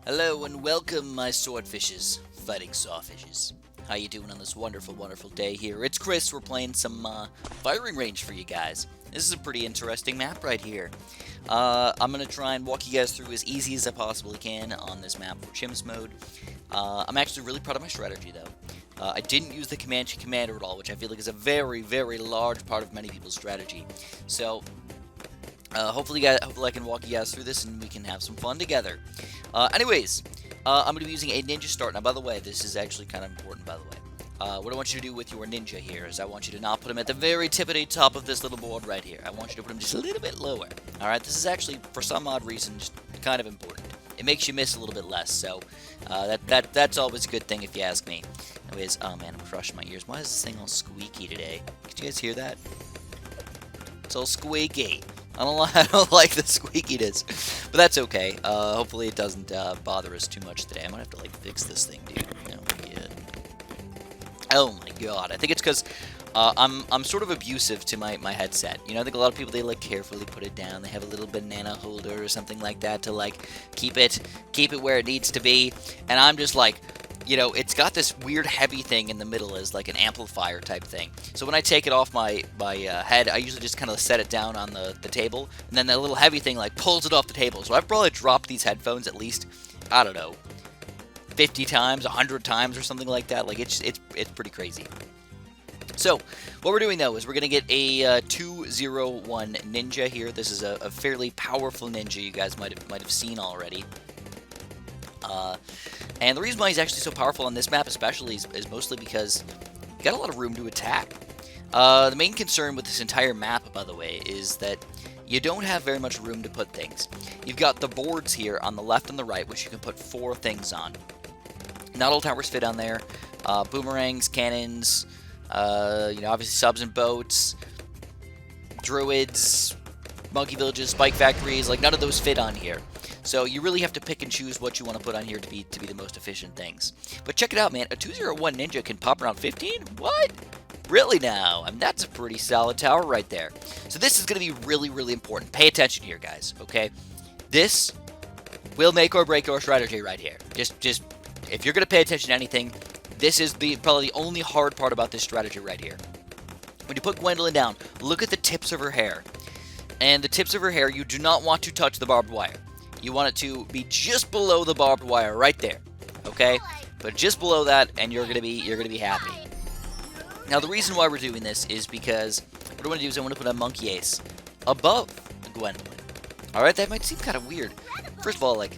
Hello and welcome, my swordfishes, fighting sawfishes. How you doing on this wonderful, wonderful day here? It's Chris. We're playing some firing range for you guys. This is a pretty interesting map right here. I'm gonna try and walk you guys through as easy as I possibly can on this map for CHIMPS mode. I'm actually really proud of my strategy though. I didn't use the Comanche Commander at all, which I feel like is a very, very large part of many people's strategy. So hopefully I can walk you guys through this and we can have some fun together. Anyways, I'm going to be using a ninja start. Now, by the way, this is actually kind of important, by the way. What I want you to do with your ninja here is I want you to not put him at the very tippity top of this little board right here. I want you to put him just a little bit lower. Alright, this is actually, for some odd reason, just kind of important. It makes you miss a little bit less, so that's always a good thing if you ask me. Anyways, oh man, I'm crushing my ears. Why is this thing all squeaky today? Could you guys hear that? It's all squeaky. I don't like the squeakiness, but that's okay. Hopefully it doesn't bother us too much today. I might have to like fix this thing, dude. No, yeah. Oh my god, I think it's because I'm sort of abusive to my headset. You know, I think a lot of people, they like carefully put it down. They have a little banana holder or something like that to like keep it where it needs to be, and I'm just like, you know, it's got this weird heavy thing in the middle as like an amplifier type thing. So when I take it off my head, I usually just kind of set it down on the table, and then that little heavy thing like pulls it off the table. So I've probably dropped these headphones at least, I don't know, 50 times, 100 times or something like that. Like it's pretty crazy. So what we're doing though is we're gonna get a 201 ninja here. This is a fairly powerful ninja you guys might have seen already. And the reason why he's actually so powerful on this map especially is mostly because you got a lot of room to attack. The main concern with this entire map, by the way, is that you don't have very much room to put things. You've got the boards here on the left and the right, which you can put 4 things on. Not all towers fit on there. Boomerangs, cannons, you know, obviously subs and boats, druids, monkey villages, spike factories, like none of those fit on here. So you really have to pick and choose what you want to put on here to be the most efficient things. But check it out, man. A 201 ninja can pop around 15? What? Really now? I mean, that's a pretty solid tower right there. So this is going to be really, really important. Pay attention here, guys, okay? This will make or break your strategy right here. Just if you're going to pay attention to anything, this is probably the only hard part about this strategy right here. When you put Gwendolyn down, look at the tips of her hair. And the tips of her hair, you do not want to touch the barbed wire. You want it to be just below the barbed wire, right there, okay? But just below that, and you're gonna be happy. Now, the reason why we're doing this is because what I want to do is I want to put a monkey ace above Gwendolyn. All right, that might seem kind of weird. First of all, like,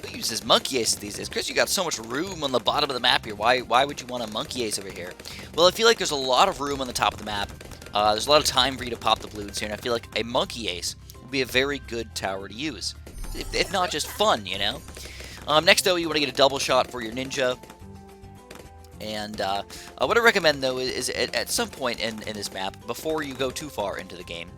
who uses monkey aces these days? Chris, you got so much room on the bottom of the map here. Why would you want a monkey ace over here? Well, I feel like there's a lot of room on the top of the map. There's a lot of time for you to pop the Bloons here, and I feel like a monkey ace would be a very good tower to use. If not just fun, you know? Next, though, you want to get a double shot for your ninja. And what I recommend, though, is at some point in this map, before you go too far into the game,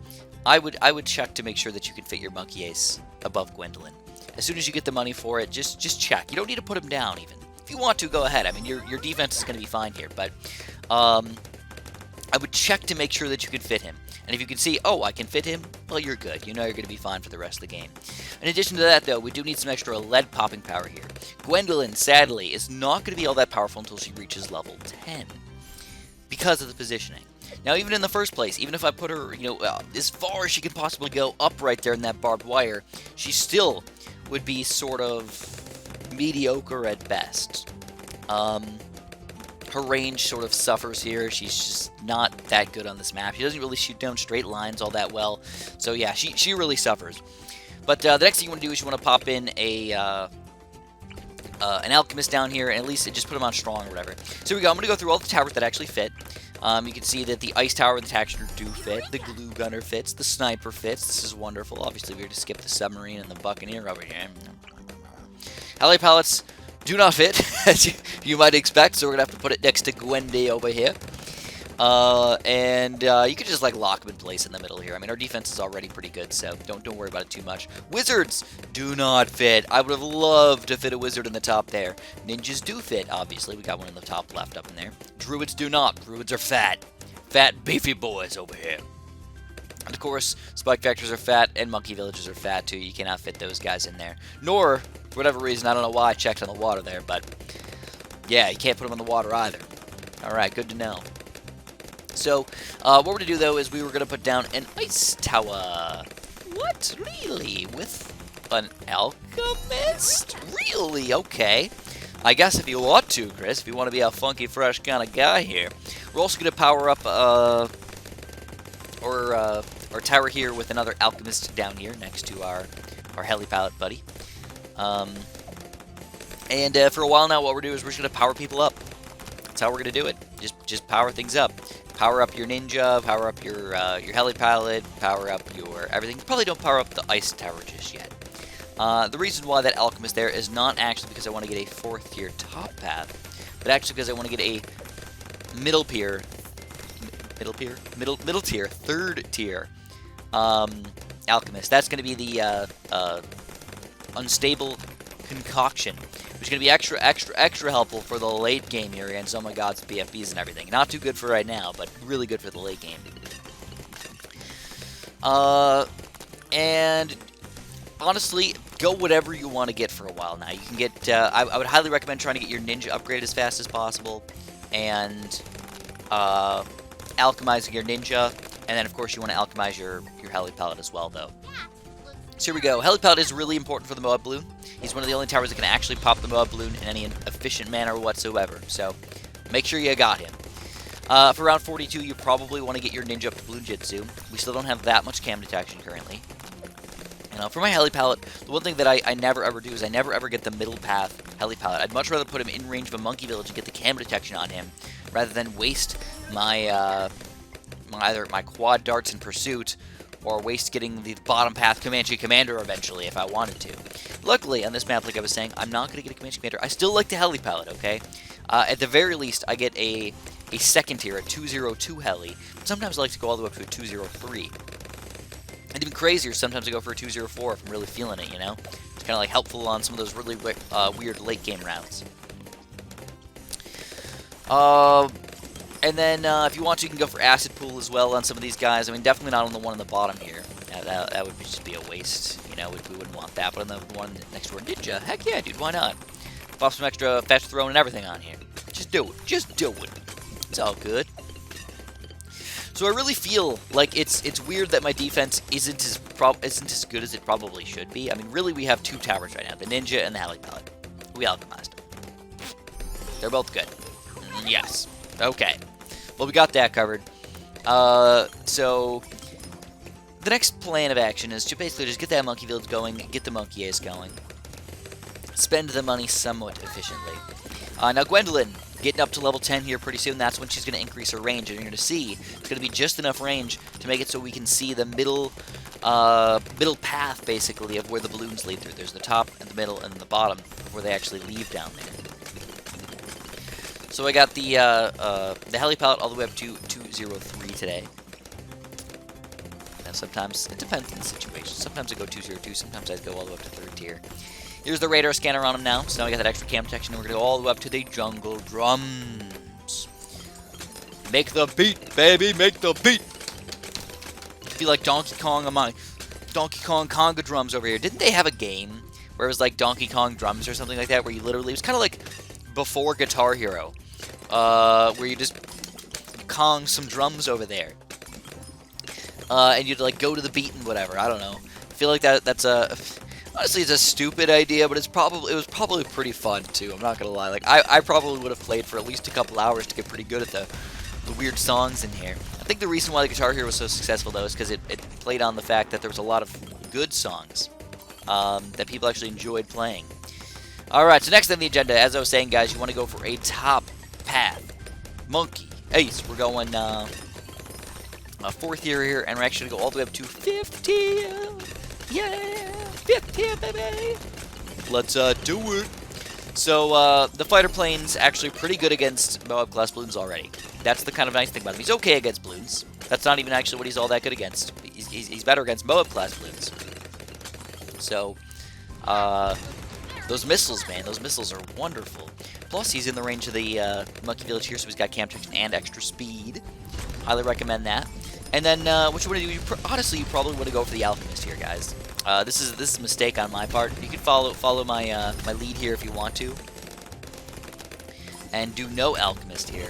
I would check to make sure that you can fit your monkey ace above Gwendolyn. As soon as you get the money for it, just check. You don't need to put him down, even. If you want to, go ahead. I mean, your defense is going to be fine here, but I would check to make sure that you can fit him. And if you can see, oh, I can fit him, well, you're good. You know you're going to be fine for the rest of the game. In addition to that, though, we do need some extra lead popping power here. Gwendolyn, sadly, is not going to be all that powerful until she reaches level 10 because of the positioning. Now, even in the first place, even if I put her, you know, as far as she can possibly go up right there in that barbed wire, she still would be sort of mediocre at best. Her range sort of suffers here. She's just not that good on this map. She doesn't really shoot down straight lines all that well. So yeah, she really suffers. But the next thing you want to do is you want to pop in an Alchemist down here, and at least just put him on strong or whatever. So here we go. I'm going to go through all the towers that actually fit. You can see that the Ice Tower and the Texture do fit. The Glue Gunner fits. The Sniper fits. This is wonderful. Obviously, we're going to skip the Submarine and the Buccaneer over here. Ally Pallets do not fit, as you might expect, so we're going to have to put it next to Gwendy over here. You could just like lock them in place in the middle here. I mean, our defense is already pretty good, so don't worry about it too much. Wizards do not fit. I would have loved to fit a wizard in the top there. Ninjas do fit, obviously. We got one in the top left up in there. Druids do not. Druids are fat. Fat, beefy boys over here. And of course, spike factors are fat, and monkey villages are fat too. You cannot fit those guys in there. Nor, for whatever reason, I don't know why I checked on the water there, but yeah, you can't put them in the water either. Alright, good to know. So, what we're going to do, though, is we were going to put down an ice tower. What? Really? With an alchemist? Really? Okay. I guess if you want to, Chris, if you want to be a funky, fresh kind of guy here. We're also going to power up our tower here with another alchemist down here next to our heli pallet buddy. And for a while now, what we're doing is we're just going to power people up. That's how we're going to do it. Just power things up. Power up your ninja, power up your heli pallet, power up your everything. Probably don't power up the ice tower just yet. The reason why that alchemist there is not actually because I want to get a 4th tier top path, but actually because I want to get a middle tier, 3rd tier alchemist. That's going to be the unstable concoction, which is going to be extra helpful for the late game here against, oh my god, BFBs and everything. Not too good for right now, but really good for the late game. And honestly, go whatever you want to get for a while now. You can get, I would highly recommend trying to get your ninja upgrade as fast as possible, and alchemizing your ninja, and then of course you want to alchemize your heli pallet as well, though. So here we go. Heli pallet is really important for the Moab Bloon. He's one of the only towers that can actually pop the Moab Bloon in any efficient manner whatsoever, so make sure you got him. For round 42, you probably want to get your ninja up to Bloon Jitsu. We still don't have that much cam detection currently. For my heli pallet, the one thing that I never ever do is I never ever get the middle path heli pallet. I'd much rather put him in range of a monkey village and get the cam detection on him, rather than waste my either my quad darts in pursuit, or waste getting the bottom path Comanche Commander eventually if I wanted to. Luckily, on this map, like I was saying, I'm not going to get a Comanche Commander. I still like the heli pallet, okay? At the very least, I get a 2nd tier, a 202 heli. But sometimes I like to go all the way up to a 203. And even crazier, sometimes I go for a 204 if I'm really feeling it, you know? It's kind of like helpful on some of those really weird late game rounds. And then, if you want to, you can go for Acid Pool as well on some of these guys. I mean, definitely not on the one on the bottom here. That would just be a waste, you know, we wouldn't want that. But on the one next to our Ninja, heck yeah, dude, why not? Pop some extra fetch thrown and everything on here. Just do it. Just do it. It's all good. So I really feel like it's weird that my defense isn't as good as it probably should be. I mean, really, we have 2 towers right now, the Ninja and the Heli Pallet. We alchemized them. They're both good. Yes. Okay. Well, we got that covered. So the next plan of action is to basically just get that monkey village going, get the monkey ace going, spend the money somewhat efficiently. Now Gwendolyn, getting up to level 10 here pretty soon, that's when she's going to increase her range, and you're going to see it's going to be just enough range to make it so we can see the middle path, basically, of where the balloons lead through. There's the top, and the middle, and the bottom, where they actually leave down there. So I got the heli pallet all the way up to 203 today. And sometimes, it depends on the situation. Sometimes I go 202, sometimes I go all the way up to 3rd tier. Here's the radar scanner on him now, so now I got that extra cam detection, and we're going to go all the way up to the jungle drums. Make the beat, baby, make the beat! I feel like Donkey Kong on my Donkey Kong conga drums over here. Didn't they have a game where it was like Donkey Kong drums or something like that, where you literally, it was kind of like before Guitar Hero, where you just Kong some drums over there. And you'd like go to the beat and whatever, I don't know. I feel like that's a... Honestly, it's a stupid idea, but it was probably pretty fun, too. I'm not going to lie. Like, I probably would have played for at least a couple hours to get pretty good at the weird songs in here. I think the reason why the Guitar Hero was so successful, though, is because it played on the fact that there was a lot of good songs that people actually enjoyed playing. Alright, so next on the agenda, as I was saying, guys, you want to go for a top path. Monkey. Ace. We're going 4th tier here, and we're actually going to go all the way up to 5th tier. Yeah! 5th tier, baby! Let's do it! So, the fighter plane's actually pretty good against Moab class Bloons already. That's the kind of nice thing about him. He's okay against Bloons. That's not even actually what he's all that good against. He's better against Moab class Bloons. So, those missiles, man, those missiles are wonderful. Plus, he's in the range of the Monkey Village here, so he's got cam protection and extra speed. Highly recommend that. And then what you want to do? Honestly, you probably want to go for the Alchemist here, guys. This is a mistake on my part. You can follow my my lead here if you want to, and do no Alchemist here.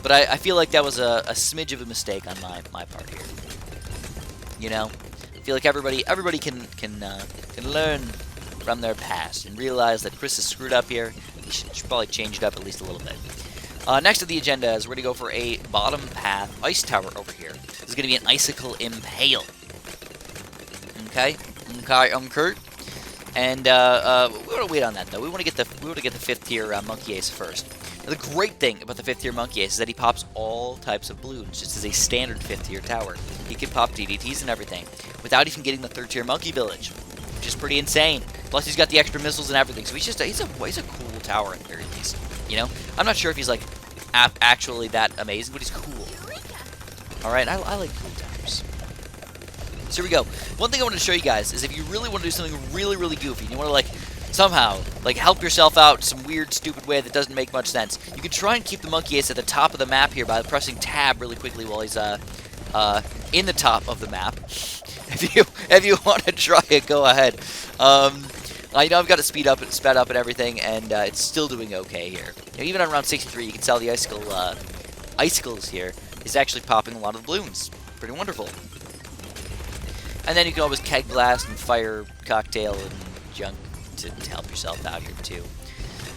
But I feel like that was a smidge of a mistake on my part here. You know, I feel like everybody can learn from their past and realize that Chris is screwed up here. He should probably change it up at least a little bit. Next on the agenda is we're going to go for a bottom path ice tower over here. This is going to be an Icicle Impale. Okay, Kurt. And we want to wait on that though. We want to get the 5th tier Monkey Ace first. Now, the great thing about the 5th tier Monkey Ace is that he pops all types of Bloons, just as a standard 5th tier tower. He can pop DDTs and everything without even getting the 3rd tier Monkey Village, which is pretty insane. Plus he's got the extra missiles and everything, so he's a cool tower at the very least. You know, I'm not sure if he's like actually that amazing, but he's cool. All right, I like cool towers. So here we go. One thing I wanted to show you guys is if you really want to do something really, really goofy, and you want to like somehow like help yourself out in some weird, stupid way that doesn't make much sense, you can try and keep the Monkey Ace at the top of the map here by pressing tab really quickly while he's in the top of the map. If you want to try it, go ahead. You know, I've got it sped up and everything, and it's still doing okay here. You know, even on round 63, you can tell the icicles here is actually popping a lot of the Bloons. Pretty wonderful. And then you can always keg blast and fire cocktail and junk to help yourself out here too.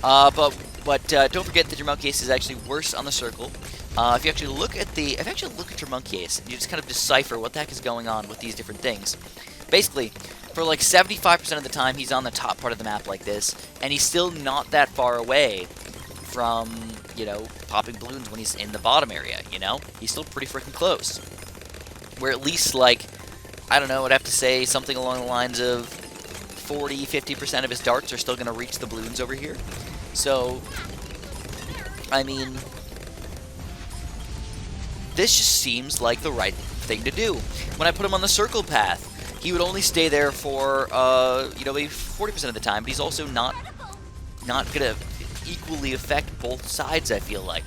But don't forget that your Monkey Ace is actually worse on the circle. If you actually look at your Monkey Ace, and you just kind of decipher what the heck is going on with these different things. Basically, for like 75% of the time, he's on the top part of the map like this, and he's still not that far away from, you know, popping Bloons when he's in the bottom area, you know? He's still pretty freaking close. Where at least, like, I don't know, I'd have to say something along the lines of 40-50% of his darts are still going to reach the Bloons over here. So, I mean, this just seems like the right thing to do. When I put him on the circle path, he would only stay there for, you know, maybe 40% of the time, but he's also not going to equally affect both sides, I feel like.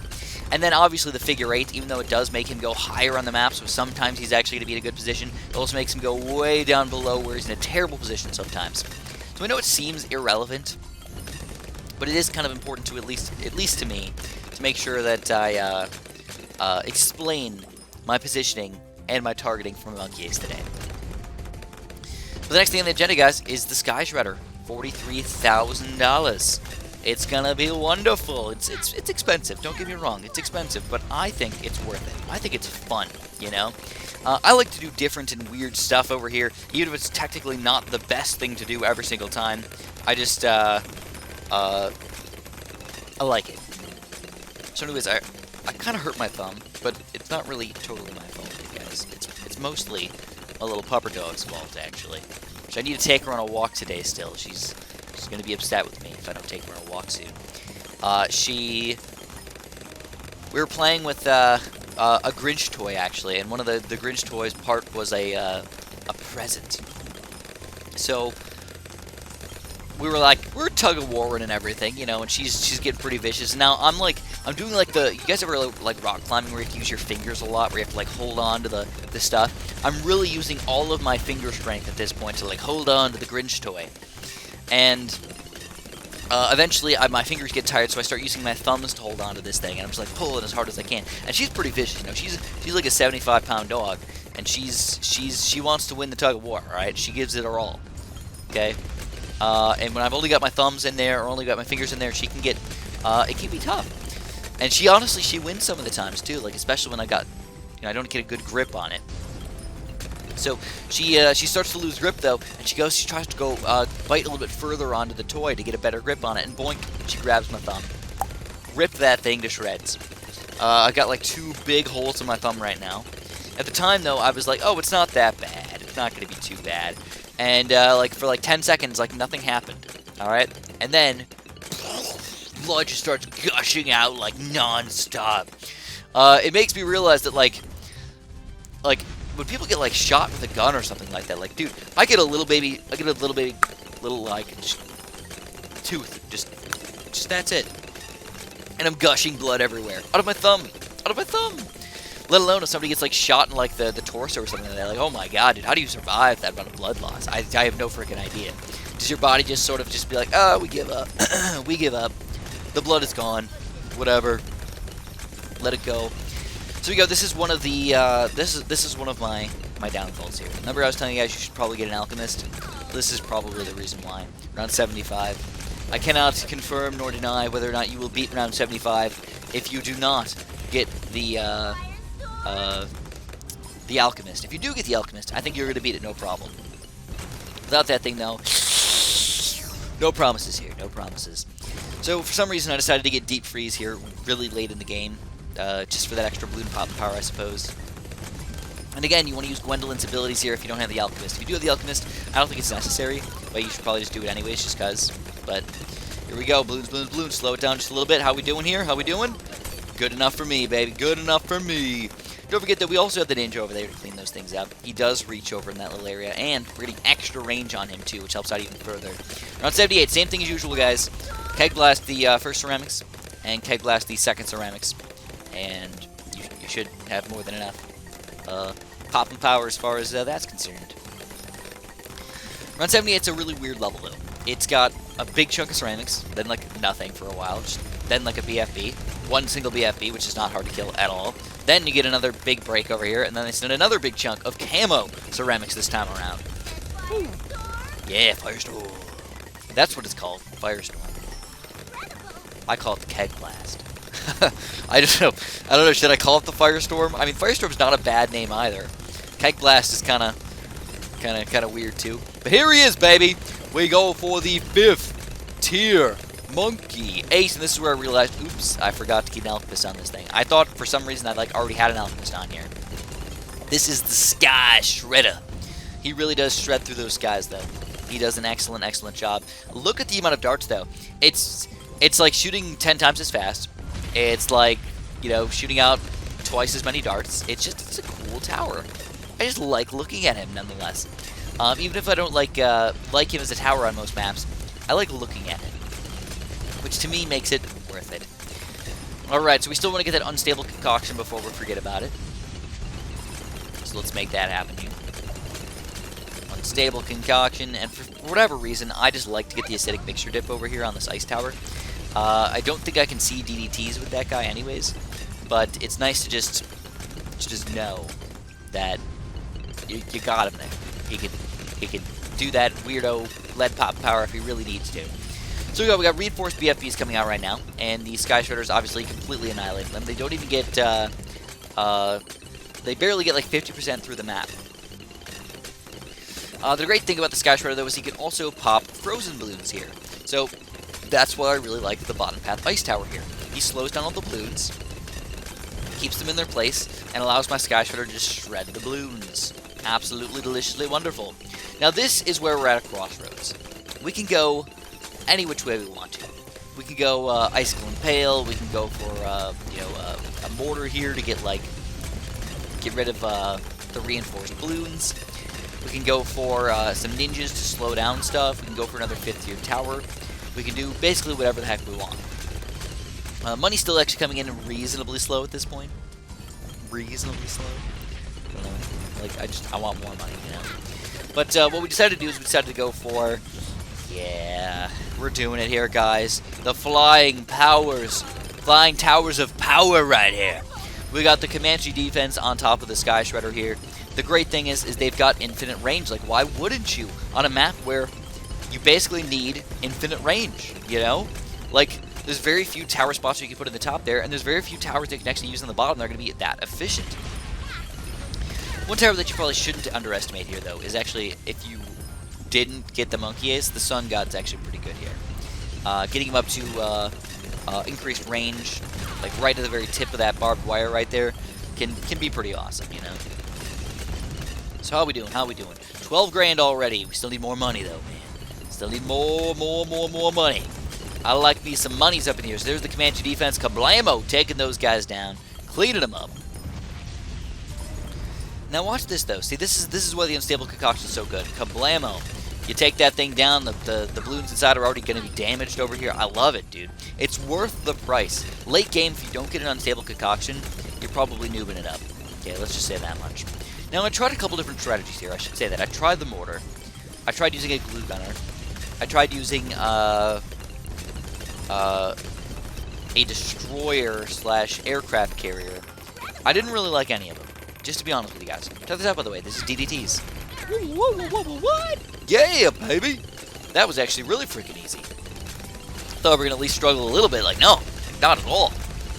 And then, obviously, the figure 8, even though it does make him go higher on the map, so sometimes he's actually going to be in a good position, it also makes him go way down below where he's in a terrible position sometimes. So I know it seems irrelevant, but it is kind of important to, at least to me, to make sure that I explain my positioning and my targeting for Monkey Ace today. But the next thing on the agenda, guys, is the Sky Shredder. $43,000. It's gonna be wonderful. It's expensive. Don't get me wrong. It's expensive, but I think it's worth it. I think it's fun. You know, I like to do different and weird stuff over here, even if it's technically not the best thing to do every single time. I just I like it. So, anyways, I kind of hurt my thumb, but it's not really totally my fault, guys. It's mostly a little pupper dog's fault, actually. Which I need to take her on a walk today still. She's going to be upset with me if I don't take her on a walk soon. We were playing with a Grinch toy, actually, and one of the Grinch toys part was a present. So we were tug of warring and everything, you know, and she's getting pretty vicious. And now I'm doing like you guys ever like rock climbing where you have to use your fingers a lot, where you have to like hold on to the stuff? I'm really using all of my finger strength at this point to like hold on to the Grinch toy. And eventually my fingers get tired, so I start using my thumbs to hold on to this thing, and I'm just like pulling as hard as I can. And she's pretty vicious, you know. She's like a 75-pound dog, and she wants to win the tug of war, right? She gives it her all. Okay. And when I've only got my thumbs in there or only got my fingers in there, she can get it can be tough. And she wins some of the times too, like especially when I don't get a good grip on it. So she starts to lose grip though, and she tries to go bite a little bit further onto the toy to get a better grip on it, and boink, she grabs my thumb. Rip that thing to shreds. I got like 2 big holes in my thumb right now. At the time though, I was like, oh, it's not that bad. It's not going to be too bad. And like for like 10 seconds, like nothing happened. All right, and then blood just starts gushing out like non-stop. It makes me realize that like when people get like shot with a gun or something like that, like dude, I get a little baby like tooth, just that's it, and I'm gushing blood everywhere out of my thumb. Let alone if somebody gets like shot in like the torso or something like that. Like, oh my god, dude, how do you survive that amount of blood loss? I have no freaking idea. Does your body just sort of just be like, oh, we give up. We give up. The blood is gone. Whatever. Let it go. So we go. This is one of the this is one of my downfalls here. Remember I was telling you guys you should probably get an Alchemist? This is probably the reason why. Round 75. I cannot confirm nor deny whether or not you will beat round 75 if you do not get the Alchemist. If you do get the Alchemist, I think you're going to beat it no problem. Without that thing, though, no promises here. No promises. So for some reason, I decided to get Deep Freeze here really late in the game, just for that extra balloon pop power, I suppose. And again, you want to use Gwendolyn's abilities here if you don't have the Alchemist. If you do have the Alchemist, I don't think it's necessary, but you should probably just do it anyways, just because. But here we go, Bloons, Bloons, Bloons. Slow it down just a little bit. How we doing here? How we doing? Good enough for me, baby. Good enough for me. Don't forget that we also have the Ninja over there to clean those things up. He does reach over in that little area, and we're getting extra range on him, too, which helps out even further. Round 78, same thing as usual, guys. Keg Blast the first ceramics, and Keg Blast the second ceramics, and you should have more than enough pop and power as far as that's concerned. Round 78 is a really weird level, though. It's got a big chunk of ceramics, then like nothing for a while, then like a BFB, one single BFB, which is not hard to kill at all. Then you get another big break over here, and then they send another big chunk of camo ceramics this time around. Woo. Yeah, Firestorm. That's what it's called, Firestorm. I call it the Keg Blast. I don't know. Should I call it the Firestorm? I mean, Firestorm's not a bad name either. Keg Blast is kind of weird too. But here he is, baby. We go for the 5th tier Monkey Ace, and this is where I realized, oops, I forgot to keep an Alchemist on this thing. I thought for some reason I already had an Alchemist on here. This is the Sky Shredder. He really does shred through those skies, though. He does an excellent, excellent job. Look at the amount of darts, though. It's like shooting 10 times as fast. It's like, you know, shooting out twice as many darts. It's a cool tower. I just like looking at him, nonetheless. Even if I don't like him as a tower on most maps, I like looking at him, which to me makes it worth it. Alright, so we still want to get that unstable concoction before we forget about it. So let's make that happen here. Unstable concoction, and for whatever reason, I just like to get the acidic mixture dip over here on this ice tower. I don't think I can see DDTs with that guy anyways, but it's nice to just know that you got him there. He can do that weirdo lead pop power if he really needs to. So we got reinforced BFBs coming out right now, and the Sky Shredders obviously completely annihilate them. They don't even get, they barely get like 50% through the map. The great thing about the Sky Shredder, though, is he can also pop frozen balloons here. So that's why I really like the bottom path ice tower here. He slows down all the balloons, keeps them in their place, and allows my Sky Shredder to just shred the balloons. Absolutely deliciously wonderful. Now this is where we're at a crossroads. We can go any which way we want to. We can go Icicle Impale. We can go for a mortar here to get rid of the reinforced balloons. We can go for some ninjas to slow down stuff. We can go for another 5th tier tower. We can do basically whatever the heck we want. Money's still actually coming in reasonably slow at this point. Reasonably slow. I don't know. I want more money, you know. But what we decided to do is we decided to go for, yeah, we're doing it here, guys. The flying towers of power right here. We got the Comanche defense on top of the Sky Shredder here. The great thing is they've got infinite range. Like, why wouldn't you on a map where you basically need infinite range, you know? Like, there's very few tower spots you can put in the top there, and there's very few towers that you can actually use on the bottom that are going to be that efficient. One tower that you probably shouldn't underestimate here, though, is actually, if you didn't get the Monkey Ace, the Sun God's actually pretty good here. Getting him up to increased range, like right at the very tip of that barbed wire right there, can be pretty awesome, you know? So how we doing? How we doing? 12 grand already. We still need more money, though, man. Still need more money. I like me some monies up in here. So there's the Comanche defense. Kablamo, taking those guys down, cleaning them up. Now watch this, though. See, this is why the unstable concoction is so good. Kablamo. You take that thing down, the balloons inside are already going to be damaged over here. I love it, dude. It's worth the price. Late game, if you don't get an unstable concoction, you're probably noobing it up. Okay, let's just say that much. Now, I tried a couple different strategies here. I should say that. I tried the mortar. I tried using a glue gunner. I tried using a destroyer/aircraft carrier. I didn't really like any of them, just to be honest with you guys. Check this out, by the way. This is DDTs. What? Yeah, baby! That was actually really freaking easy. Thought we were going to at least struggle a little bit. Like, no, not at all.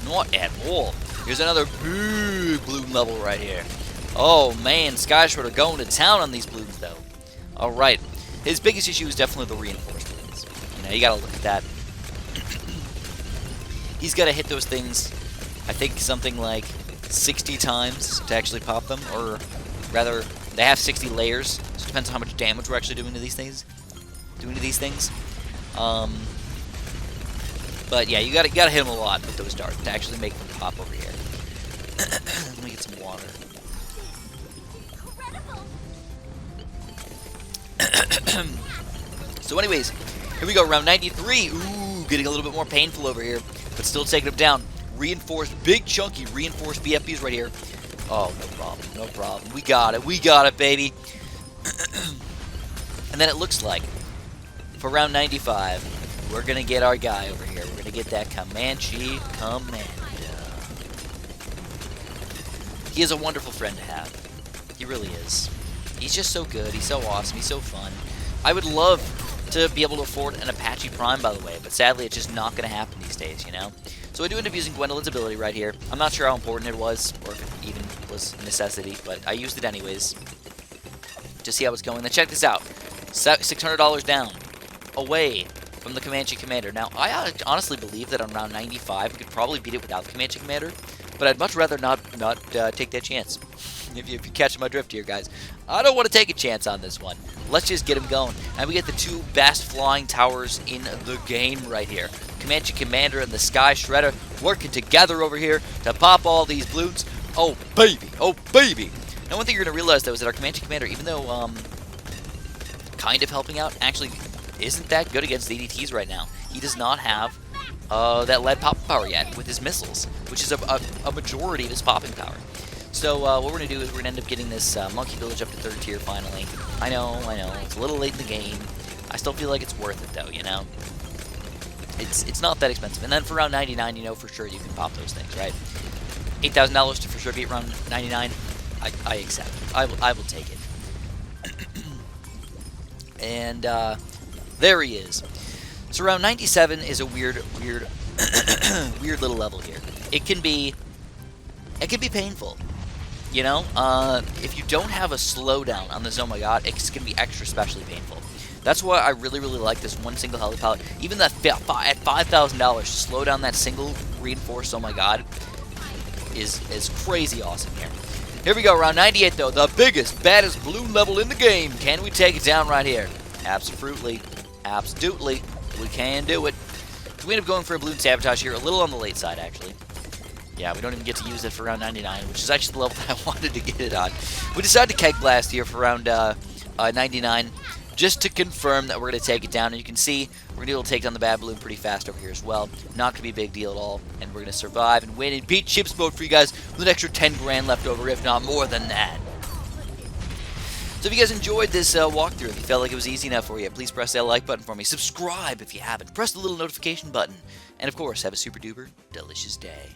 Not at all. Here's another big balloon level right here. Oh, man, Sky Shredder going to town on these balloons, though. All right. His biggest issue is definitely the reinforced balloons. You know, you got to look at that. He's got to hit those things, I think, something like 60 times to actually pop them. Or, rather, they have 60 layers. So it depends on how much damage we're actually doing to these things. But yeah, you gotta hit them a lot with those darts to actually make them pop over here. Let me get some water. So anyways, here we go, round 93. Ooh, getting a little bit more painful over here, but still taking them down. Reinforced, big chunky reinforced BFBs right here. Oh, no problem, no problem. We got it, baby. And then it looks like, for round 95, we're going to get our guy over here. We're going to get that Comanche Commander. He is a wonderful friend to have. He really is. He's just so good. He's so awesome. He's so fun. I would love to be able to afford an Apache Prime, by the way, but sadly it's just not going to happen these days, you know? So I do end up using Gwendolyn's ability right here. I'm not sure how important it was, or if it even was a necessity, but I used it anyways to see how it's going. Then check this out. $600 down, away from the Comanche Commander. Now, I honestly believe that on round 95, we could probably beat it without the Comanche Commander, but I'd much rather not take that chance. If you catch my drift here, guys. I don't want to take a chance on this one. Let's just get him going. And we get the two best flying towers in the game right here. Comanche Commander and the Sky Shredder working together over here to pop all these balloons. Oh, baby. Oh, baby. Now, one thing you're going to realize, though, is that our Comanche Commander, even though kind of helping out, actually isn't that good against DDTs right now. He does not have that lead popping power yet with his missiles, which is a majority of his popping power. So what we're going to do is we're going to end up getting this Monkey Village up to 3rd tier finally. I know, it's a little late in the game. I still feel like it's worth it though, you know? It's not that expensive. And then for round 99, you know for sure you can pop those things, right? $8,000 to for sure beat round 99. I accept. I will take it. And there he is. So round 97 is a weird weird little level here. It can be painful. You know, if you don't have a slowdown on this, oh my god, it's going to be extra specially painful. That's why I really like this one single heli pilot. Even that at $5,000 to slow down that single reinforced, oh my god, is crazy awesome here. Here we go, round 98 though, the biggest, baddest balloon level in the game. Can we take it down right here? Absolutely. Absolutely. We can do it. So we end up going for a balloon sabotage here, a little on the late side actually. Yeah, we don't even get to use it for round 99, which is actually the level that I wanted to get it on. We decided to keg blast here for round 99, just to confirm that we're going to take it down. And you can see we're going to be able to take down the bad balloon pretty fast over here as well. Not going to be a big deal at all. And we're going to survive and win and beat Chimps mode for you guys with an extra 10 grand left over, if not more than that. So if you guys enjoyed this walkthrough, if you felt like it was easy enough for you, please press that like button for me. Subscribe if you haven't. Press the little notification button. And of course, have a super duper delicious day.